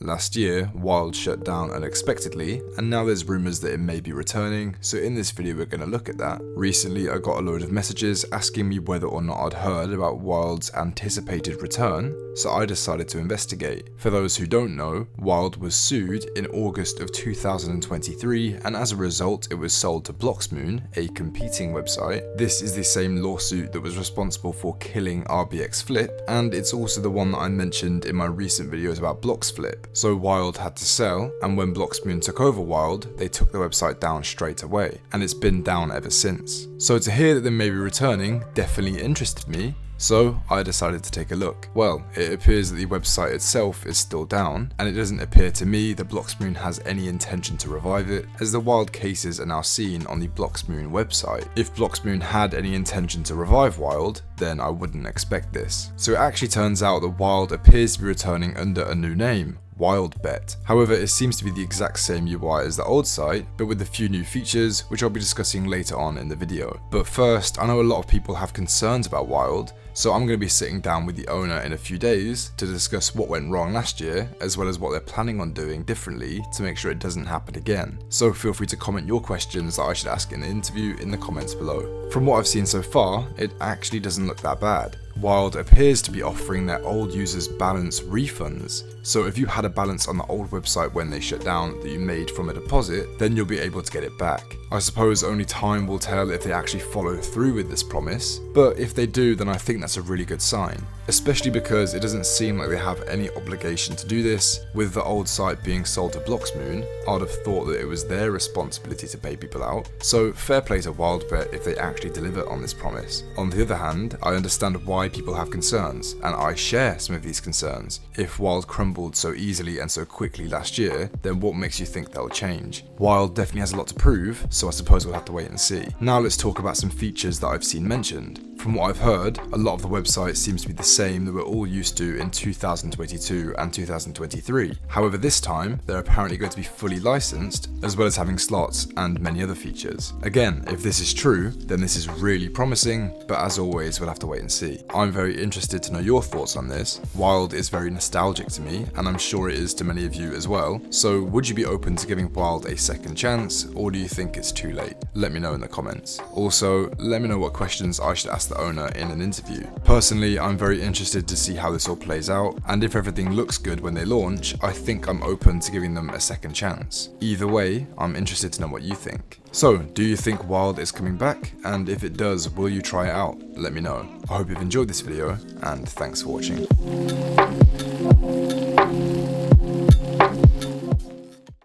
Last year, Wild shut down unexpectedly, and now there's rumours that it may be returning, so in this video we're going to look at that. Recently I got a load of messages asking me whether or not I'd heard about Wild's anticipated return, so I decided to investigate. For those who don't know, Wild was sued in August of 2023, and as a result it was sold to Bloxmoon, a competing website. This is the same lawsuit that was responsible for killing RBLXWild, and it's also the one that I mentioned in my recent videos about Bloxflip. So Wild had to sell, and when Bloxmoon took over Wild, they took the website down straight away, and it's been down ever since. So to hear that they may be returning definitely interested me, so I decided to take a look. Well, it appears that the website itself is still down, and it doesn't appear to me that Bloxmoon has any intention to revive it, as the Wild cases are now seen on the Bloxmoon website. If Bloxmoon had any intention to revive Wild, then I wouldn't expect this. So it actually turns out that Wild appears to be returning under a new name, Wildbet. However, it seems to be the exact same UI as the old site, but with a few new features, which I'll be discussing later on in the video. But first, I know a lot of people have concerns about Wild, so I'm going to be sitting down with the owner in a few days to discuss what went wrong last year, as well as what they're planning on doing differently to make sure it doesn't happen again. So feel free to comment your questions that I should ask in the interview in the comments below. From what I've seen so far, it actually doesn't look that bad. Wild appears to be offering their old users balance refunds, so if you had a balance on the old website when they shut down that you made from a deposit, then you'll be able to get it back. I suppose only time will tell if they actually follow through with this promise, but if they do, then I think that's a really good sign, especially because it doesn't seem like they have any obligation to do this. With the old site being sold to Bloxmoon, I'd have thought that it was their responsibility to pay people out, so fair play to Wildbet if they actually deliver on this promise. On the other hand, I understand why people have concerns, and I share some of these concerns. If Wild crumbled so easily and so quickly last year, then what makes you think they'll change? Wild definitely has a lot to prove, so I suppose we'll have to wait and see. Now let's talk about some features that I've seen mentioned. From what I've heard, a lot of the website seems to be the same that we're all used to in 2022 and 2023. However, this time, they're apparently going to be fully licensed, as well as having slots and many other features. Again, if this is true, then this is really promising, but as always, we'll have to wait and see. I'm very interested to know your thoughts on this. Wild is very nostalgic to me, and I'm sure it is to many of you as well. So would you be open to giving Wild a second chance, or do you think it's too late? Let me know in the comments. Also, let me know what questions I should ask the owner in an interview. Personally, I'm very interested to see how this all plays out, and if everything looks good when they launch, I think I'm open to giving them a second chance. Either way, I'm interested to know what you think. So, do you think Wild is coming back? And if it does, will you try it out? Let me know. I hope you've enjoyed this video, and thanks for watching.